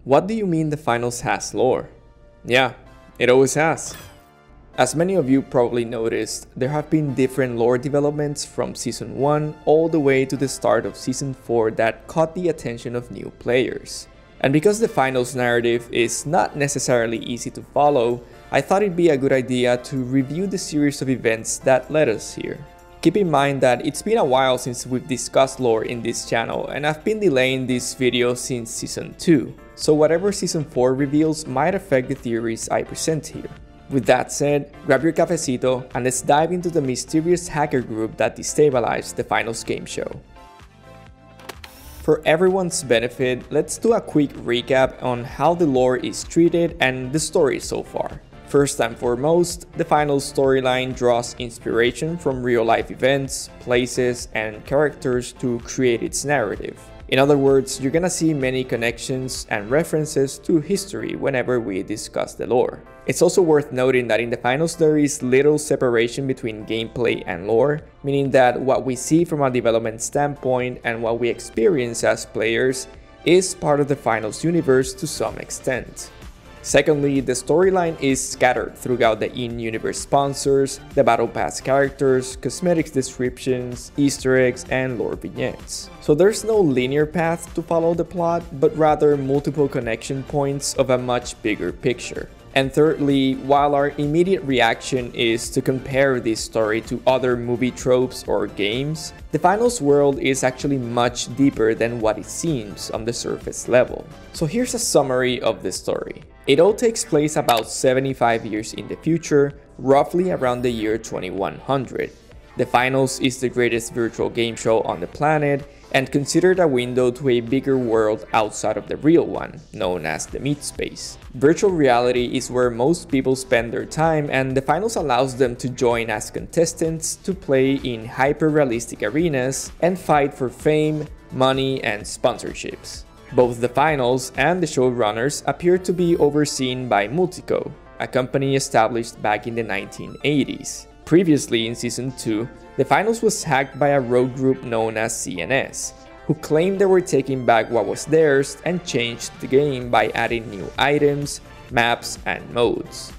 What do you mean the finals has lore? Yeah, it always has. As many of you probably noticed, there have been different lore developments from Season 1 all the way to the start of Season 4 that caught the attention of new players. And because the finals narrative is not necessarily easy to follow, I thought it'd be a good idea to review the series of events that led us here. Keep in mind that it's been a while since we've discussed lore in this channel, and I've been delaying this video since Season 2, so whatever Season 4 reveals might affect the theories I present here. With that said, grab your cafecito and let's dive into the mysterious hacker group that destabilized the finals game show. For everyone's benefit, let's do a quick recap on how the lore is treated and the story so far. First and foremost, the finals storyline draws inspiration from real-life events, places, and characters to create its narrative. In other words, you're gonna see many connections and references to history whenever we discuss the lore. It's also worth noting that in the finals there is little separation between gameplay and lore, meaning that what we see from a development standpoint and what we experience as players is part of the finals universe to some extent. Secondly, the storyline is scattered throughout the in-universe sponsors, the Battle Pass characters, cosmetics descriptions, Easter eggs, and lore vignettes. So there's no linear path to follow the plot, but rather multiple connection points of a much bigger picture. And thirdly, while our immediate reaction is to compare this story to other movie tropes or games, the finals world is actually much deeper than what it seems on the surface level. So here's a summary of the story. It all takes place about 75 years in the future, roughly around the year 2100. The finals is the greatest virtual game show on the planet and considered a window to a bigger world outside of the real one, known as the meat space. Virtual reality is where most people spend their time, and the finals allows them to join as contestants to play in hyper-realistic arenas and fight for fame, money, and sponsorships. Both the finals and the showrunners appear to be overseen by Multico, a company established back in the 1980s. Previously in Season 2, the finals was hacked by a rogue group known as CNS, who claimed they were taking back what was theirs and changed the game by adding new items, maps, and modes.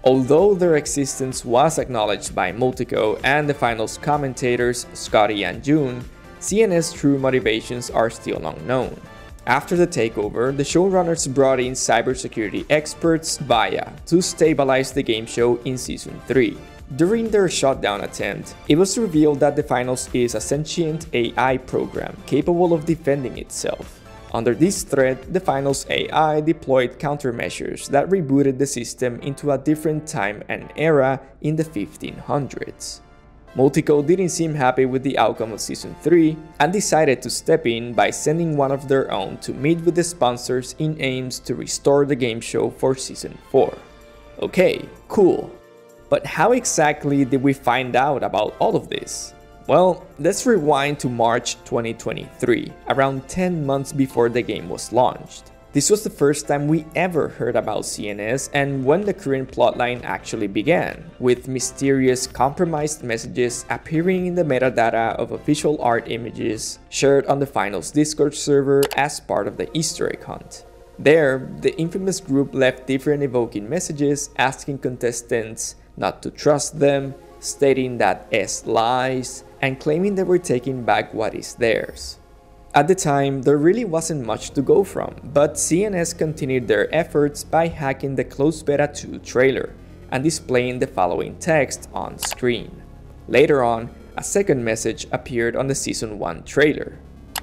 Although their existence was acknowledged by Multico and the finals commentators Scotty and June, CNS' true motivations are still unknown. After the takeover, the showrunners brought in cybersecurity experts Vaya to stabilize the game show in Season 3. During their shutdown attempt, it was revealed that the finals is a sentient AI program capable of defending itself. Under this threat, the finals AI deployed countermeasures that rebooted the system into a different time and era in the 1500s. Multico didn't seem happy with the outcome of Season 3 and decided to step in by sending one of their own to meet with the sponsors in aims to restore the game show for Season 4. Okay, cool. But how exactly did we find out about all of this? Well, let's rewind to March 2023, around 10 months before the game was launched. This was the first time we ever heard about CNS and when the current plotline actually began, with mysterious compromised messages appearing in the metadata of official art images shared on the finals Discord server as part of the Easter egg hunt. There, the infamous group left different evoking messages asking contestants not to trust them, stating that S lies, and claiming they were taking back what is theirs. At the time, there really wasn't much to go from, but CNS continued their efforts by hacking the closed beta 2 trailer and displaying the following text on screen. Later on, a second message appeared on the Season 1 trailer.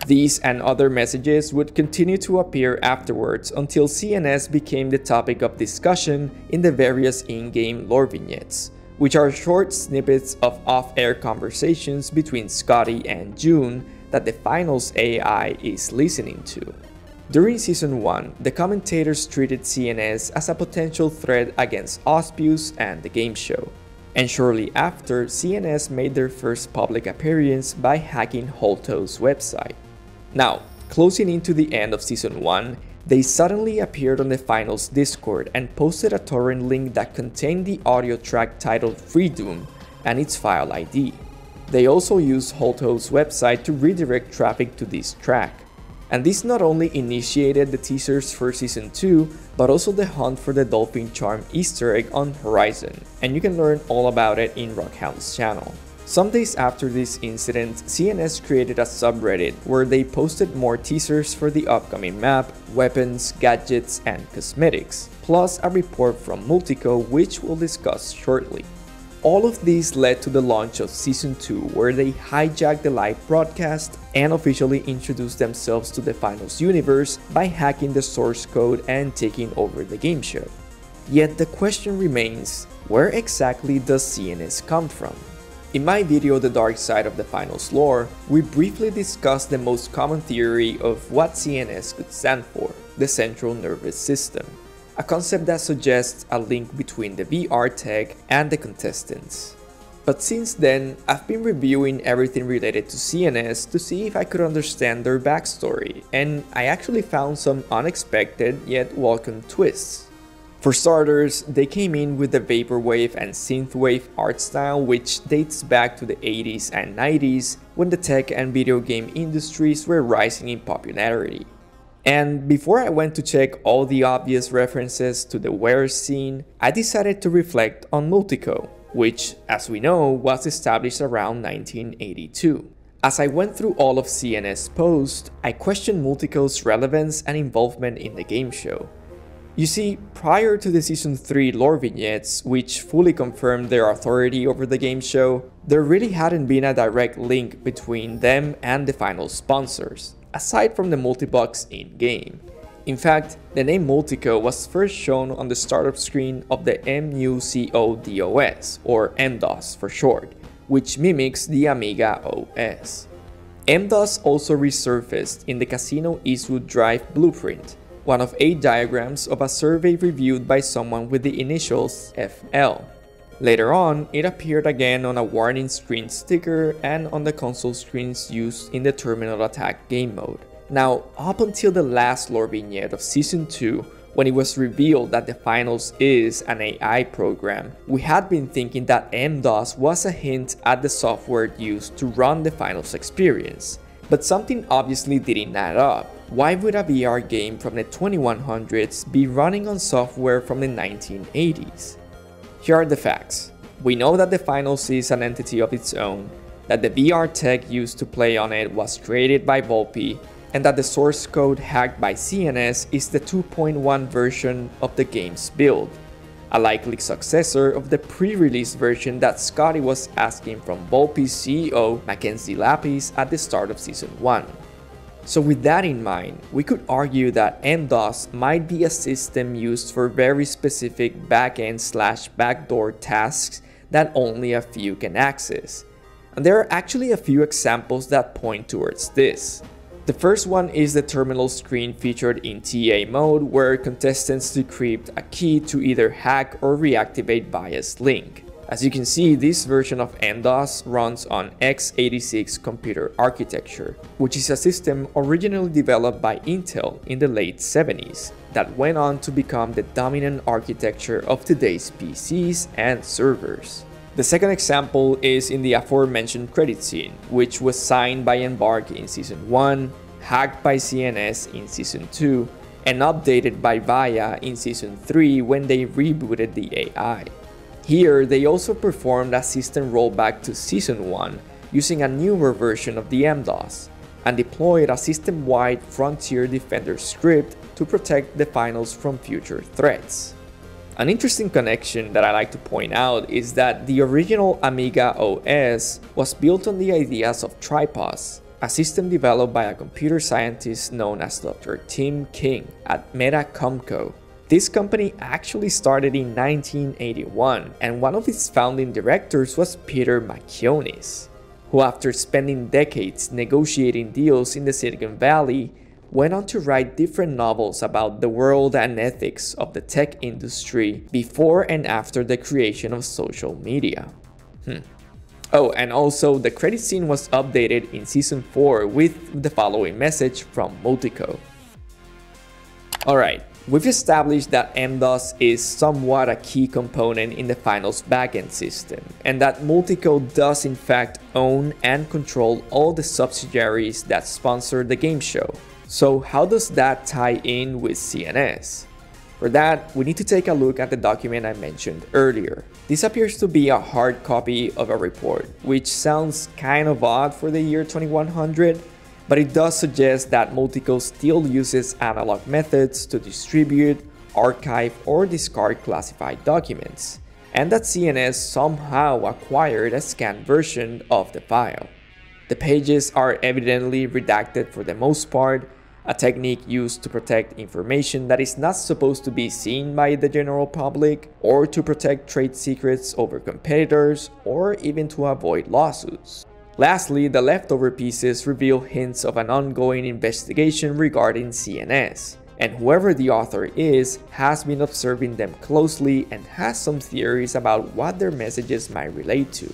These and other messages would continue to appear afterwards until CNS became the topic of discussion in the various in-game lore vignettes, which are short snippets of off-air conversations between Scotty and June that the finals AI is listening to. During Season 1, the commentators treated CNS as a potential threat against Auspius and the game show. And shortly after, CNS made their first public appearance by hacking Halt's website. Now, closing into the end of Season 1, they suddenly appeared on the finals Discord and posted a torrent link that contained the audio track titled Free Doom and its file ID. They also used Halt's website to redirect traffic to this track. And this not only initiated the teasers for Season 2, but also the hunt for the Dolphin Charm Easter egg on Horizon, and you can learn all about it in Rockhound's channel. Some days after this incident, CNS created a subreddit where they posted more teasers for the upcoming map, weapons, gadgets, and cosmetics, plus a report from Multico which we'll discuss shortly. All of these led to the launch of Season 2, where they hijacked the live broadcast and officially introduced themselves to the Finals universe by hacking the source code and taking over the game show. Yet the question remains, where exactly does CNS come from? In my video The Dark Side of the Finals lore, we briefly discussed the most common theory of what CNS could stand for, the central nervous system, a concept that suggests a link between the VR tech and the contestants. But since then, I've been reviewing everything related to CNS to see if I could understand their backstory, and I actually found some unexpected yet welcome twists. For starters, they came in with the vaporwave and synthwave art style, which dates back to the 80s and 90s when the tech and video game industries were rising in popularity. And before I went to check all the obvious references to the wear scene, I decided to reflect on Multico, which, as we know, was established around 1982. As I went through all of CNS posts, I questioned Multico's relevance and involvement in the game show. You see, prior to the Season 3 lore vignettes, which fully confirmed their authority over the game show, there really hadn't been a direct link between them and the final sponsors, aside from the multi-box in-game. In fact, the name Multico was first shown on the startup screen of the MUCO-DOS, or MDOS for short, which mimics the Amiga OS. MDOS also resurfaced in the Casino Eastwood Drive blueprint, one of 8 diagrams of a survey reviewed by someone with the initials FL. Later on, it appeared again on a warning screen sticker and on the console screens used in the Terminal Attack game mode. Now, up until the last lore vignette of Season 2, when it was revealed that the Finals is an AI program, we had been thinking that MDOS was a hint at the software used to run the Finals experience. But something obviously didn't add up. Why would a VR game from the 2100s be running on software from the 1980s? Here are the facts. We know that the Finals is an entity of its own, that the VR tech used to play on it was created by Volpe, and that the source code hacked by CNS is the 2.1 version of the game's build, a likely successor of the pre-release version that Scotty was asking from Volpe's CEO Mackenzie Lapis at the start of Season 1. So with that in mind, we could argue that MDOS might be a system used for very specific backend/backdoor tasks that only a few can access. And there are actually a few examples that point towards this. The first one is the terminal screen featured in TA mode, where contestants decrypt a key to either hack or reactivate biased link. As you can see, this version of MDOS runs on x86 computer architecture, which is a system originally developed by Intel in the late 70s that went on to become the dominant architecture of today's PCs and servers. The second example is in the aforementioned credit scene, which was signed by Embark in Season 1, hacked by CNS in Season 2, and updated by VIA in Season 3 when they rebooted the AI. Here, they also performed a system rollback to Season 1 using a newer version of the MDOS, and deployed a system-wide Frontier Defender script to protect the Finals from future threats. An interesting connection that I like to point out is that the original Amiga OS was built on the ideas of Tripos, a system developed by a computer scientist known as Dr. Tim King at Metacomco. This company actually started in 1981, and one of its founding directors was Peter Macchionis, who, after spending decades negotiating deals in the Silicon Valley, went on to write different novels about the world and ethics of the tech industry before and after the creation of social media. Oh, and also the credit scene was updated in Season 4 with the following message from Multico. Alright, we've established that MDOS is somewhat a key component in the Finals backend system, and that Multico does in fact own and control all the subsidiaries that sponsor the game show. So how does that tie in with CNS? For that, we need to take a look at the document I mentioned earlier. This appears to be a hard copy of a report, which sounds kind of odd for the year 2100, but it does suggest that Multico still uses analog methods to distribute, archive, or discard classified documents, and that CNS somehow acquired a scanned version of the file. The pages are evidently redacted for the most part, a technique used to protect information that is not supposed to be seen by the general public, or to protect trade secrets over competitors, or even to avoid lawsuits. Lastly, the leftover pieces reveal hints of an ongoing investigation regarding CNS, and whoever the author is has been observing them closely and has some theories about what their messages might relate to.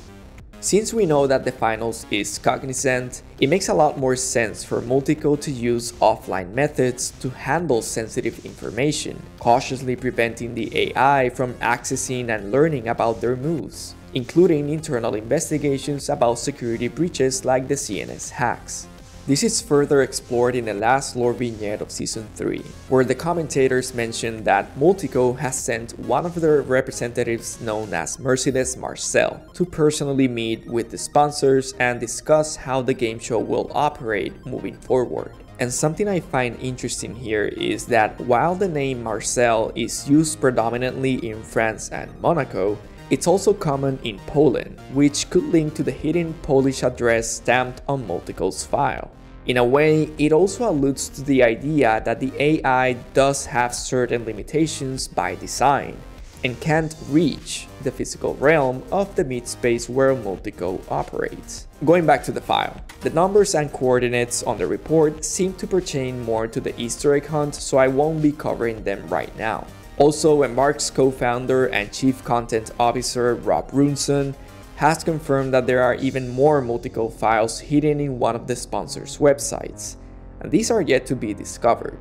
Since we know that the finals is cognizant, it makes a lot more sense for Multico to use offline methods to handle sensitive information, cautiously preventing the AI from accessing and learning about their moves, including internal investigations about security breaches like the CNS hacks. This is further explored in the last lore vignette of Season 3, where the commentators mention that Multico has sent one of their representatives known as Merciless Marcel to personally meet with the sponsors and discuss how the game show will operate moving forward. And something I find interesting here is that while the name Marcel is used predominantly in France and Monaco, it's also common in Poland, which could link to the hidden Polish address stamped on Multico's file. In a way, it also alludes to the idea that the AI does have certain limitations by design, and can't reach the physical realm of the mid-space where Multico operates. Going back to the file, the numbers and coordinates on the report seem to pertain more to the Easter egg hunt, so I won't be covering them right now. Also, Embark's co-founder and chief content officer Rob Runson has confirmed that there are even more Multico files hidden in one of the sponsors' websites, and these are yet to be discovered.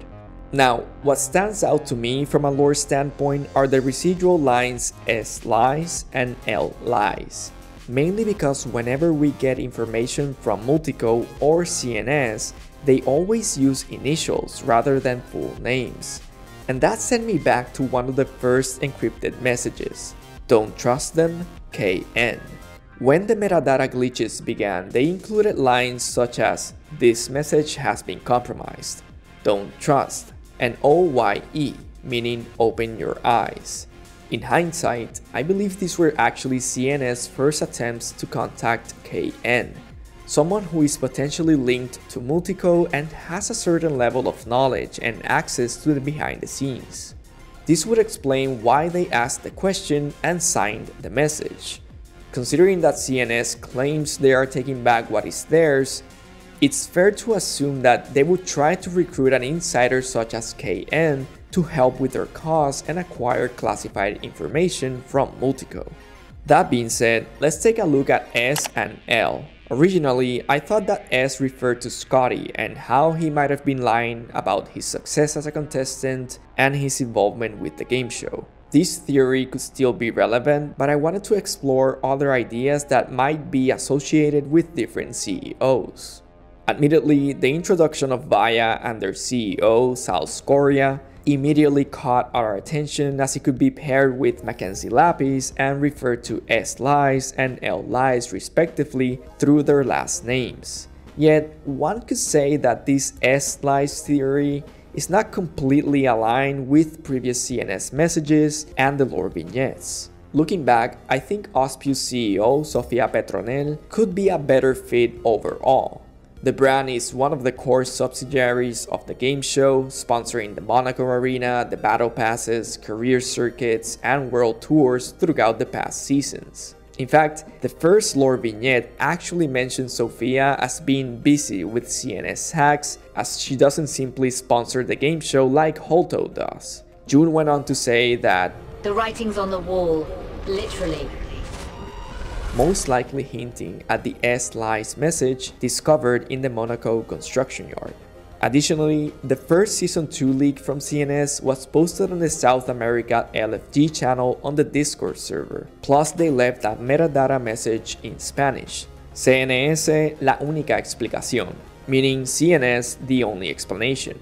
Now, what stands out to me from a lore standpoint are the residual lines S lies and L lies, mainly because whenever we get information from Multico or CNS, they always use initials rather than full names. And that sent me back to one of the first encrypted messages. Don't trust them, KN. When the metadata glitches began, they included lines such as, "This message has been compromised," "Don't trust," and OYE, meaning open your eyes. In hindsight, I believe these were actually CNS' first attempts to contact KN, someone who is potentially linked to Multico and has a certain level of knowledge and access to the behind the scenes. This would explain why they asked the question and signed the message. Considering that CNS claims they are taking back what is theirs, it's fair to assume that they would try to recruit an insider such as KN to help with their cause and acquire classified information from Multico. That being said, let's take a look at S and L. Originally, I thought that S referred to Scotty and how he might have been lying about his success as a contestant and his involvement with the game show. This theory could still be relevant, but I wanted to explore other ideas that might be associated with different CEOs. Admittedly, the introduction of Vaya and their CEO, Sal Scoria, immediately caught our attention as it could be paired with Mackenzie Lapis and referred to S lies and L lies respectively through their last names. Yet, one could say that this S lies theory is not completely aligned with previous CNS messages and the lore vignettes. Looking back, I think Ospew's CEO, Sofia Petronel, could be a better fit overall. The brand is one of the core subsidiaries of the game show, sponsoring the Monaco Arena, the Battle Passes, career circuits, and world tours throughout the past seasons. In fact, the first lore vignette actually mentions Sofia as being busy with CNS hacks, as she doesn't simply sponsor the game show like Holto does. June went on to say that the writing's on the wall, literally. Most likely hinting at the S lies message discovered in the Monaco construction yard. Additionally, the first Season 2 leak from CNS was posted on the South America LFG channel on the Discord server, plus they left a metadata message in Spanish. CNS, la única explicación. meaning CNS the only explanation,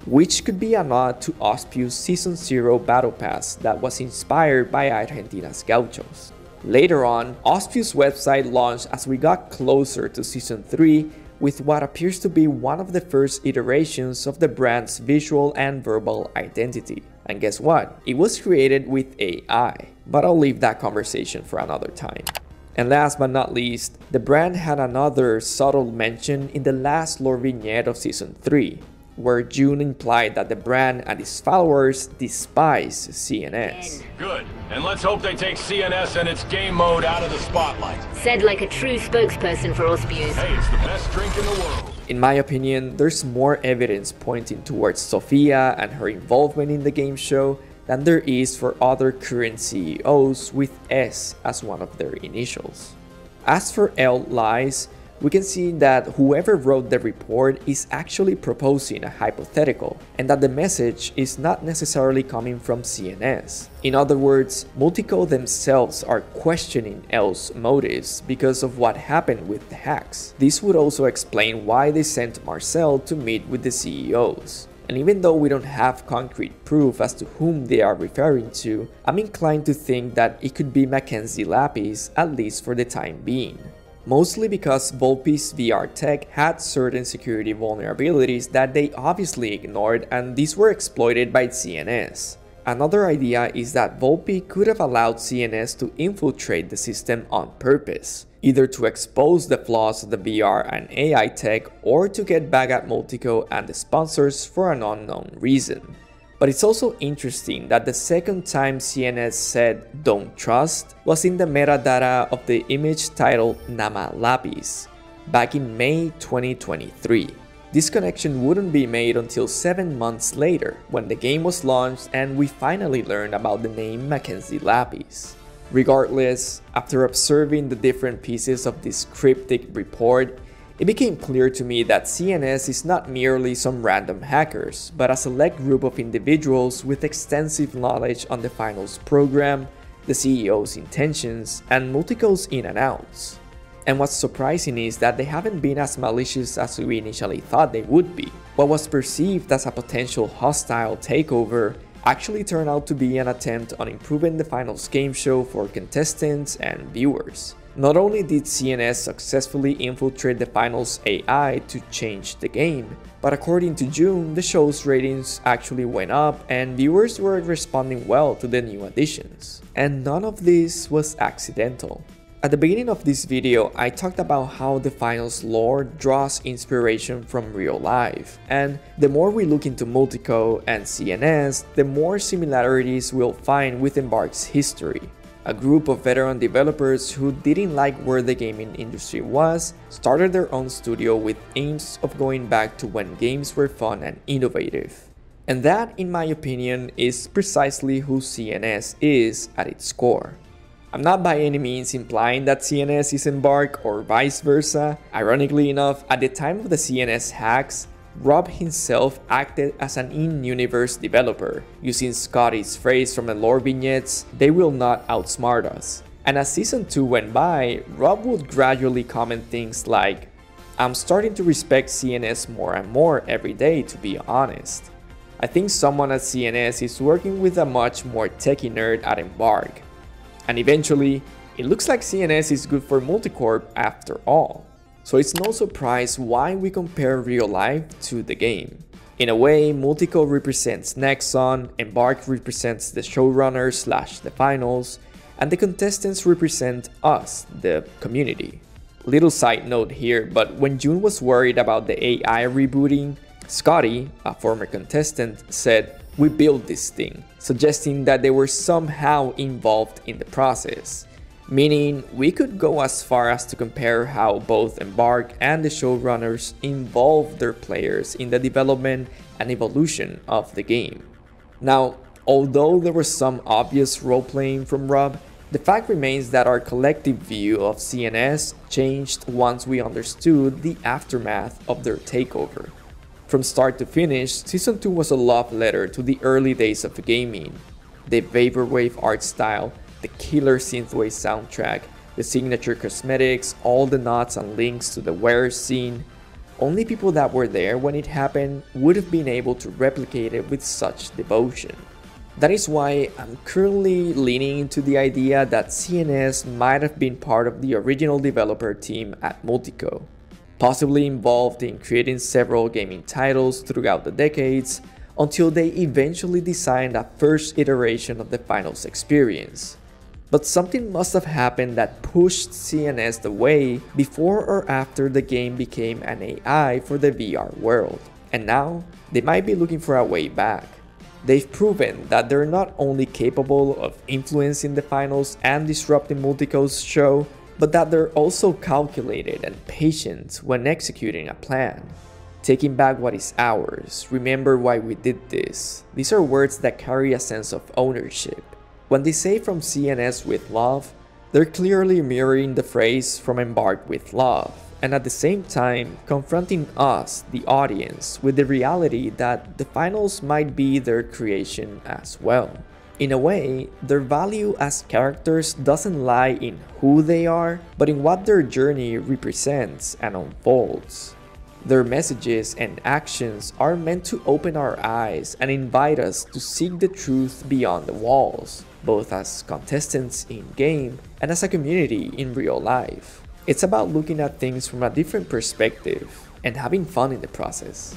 which could be a nod to Ospew's Season 0 Battle Pass that was inspired by Argentina's Gauchos. Later on, Ospew's website launched as we got closer to Season 3 with what appears to be one of the first iterations of the brand's visual and verbal identity. And guess what? It was created with AI, but I'll leave that conversation for another time. And last but not least, the brand had another subtle mention in the last lore vignette of Season 3, where June implied that the brand and its followers despise CNS. Good, and let's hope they take CNS and its game mode out of the spotlight. Said like a true spokesperson for Ospew's. Hey, it's the best drink in the world. In my opinion, there's more evidence pointing towards Sophia and her involvement in the game show than there is for other current CEOs with S as one of their initials. As for L lies, we can see that whoever wrote the report is actually proposing a hypothetical, and that the message is not necessarily coming from CNS. In other words, Multico themselves are questioning L's motives because of what happened with the hacks. This would also explain why they sent Marcel to meet with the CEOs. And even though we don't have concrete proof as to whom they are referring to, I'm inclined to think that it could be Mackenzie Lapis, at least for the time being. Mostly because Volpe's VR tech had certain security vulnerabilities that they obviously ignored, and these were exploited by CNS. Another idea is that Volpe could have allowed CNS to infiltrate the system on purpose, either to expose the flaws of the VR and AI tech or to get back at Multico and the sponsors for an unknown reason. But it's also interesting that the second time CNS said "don't trust" was in the metadata of the image titled Nama Lapis, back in May 2023. This connection wouldn't be made until 7 months later, when the game was launched and we finally learned about the name Mackenzie Lapis. Regardless, after observing the different pieces of this cryptic report, it became clear to me that CNS is not merely some random hackers, but a select group of individuals with extensive knowledge on the finals program, the CEO's intentions, and Multico's in and outs. And what's surprising is that they haven't been as malicious as we initially thought they would be. What was perceived as a potential hostile takeover actually turned out to be an attempt on improving the finals game show for contestants and viewers. Not only did CNS successfully infiltrate the finals AI to change the game, but according to June, the show's ratings actually went up and viewers were responding well to the new additions. And none of this was accidental. At the beginning of this video, I talked about how the finals lore draws inspiration from real life, and the more we look into Multico and CNS, the more similarities we'll find with Embark's history. A group of veteran developers who didn't like where the gaming industry was started their own studio with aims of going back to when games were fun and innovative. And that, in my opinion, is precisely who CNS is at its core. I'm not by any means implying that CNS is Embark or vice versa. Ironically enough, at the time of the CNS hacks, Rob himself acted as an in-universe developer, using Scotty's phrase from the lore vignettes, "They will not outsmart us." And as Season 2 went by, Rob would gradually comment things like, "I'm starting to respect CNS more and more every day, to be honest. I think someone at CNS is working with a much more techie nerd at Embark." And eventually, it looks like CNS is good for Multicorp after all. So it's no surprise why we compare real life to the game. In a way, Multico represents Nexon, Embark represents the showrunners / the finals, and the contestants represent us, the community. Little side note here, but when June was worried about the AI rebooting, Scotty, a former contestant, said, "We built this thing," suggesting that they were somehow involved in the process. Meaning, we could go as far as to compare how both Embark and the showrunners involved their players in the development and evolution of the game. Now, although there was some obvious role-playing from Rob, the fact remains that our collective view of CNS changed once we understood the aftermath of their takeover. From start to finish, Season 2 was a love letter to the early days of gaming. The vaporwave art style, the killer synthwave soundtrack, the signature cosmetics, all the nods and links to the wear scene. only people that were there when it happened would have been able to replicate it with such devotion. That is why I'm currently leaning into the idea that CNS might have been part of the original developer team at Multico, possibly involved in creating several gaming titles throughout the decades until they eventually designed a first iteration of the finals experience. But something must have happened that pushed CNS away before or after the game became an AI for the VR world, and now they might be looking for a way back. They've proven that they're not only capable of influencing the finals and disrupting Multico's show, but that they're also calculated and patient when executing a plan. Taking back what is ours, remember why we did this. These are words that carry a sense of ownership. When they say from CNS with love, they're clearly mirroring the phrase from Embark with love, and at the same time confronting us, the audience, with the reality that the finals might be their creation as well. In a way, their value as characters doesn't lie in who they are, but in what their journey represents and unfolds. Their messages and actions are meant to open our eyes and invite us to seek the truth beyond the walls, both as contestants in-game and as a community in real life. It's about looking at things from a different perspective and having fun in the process.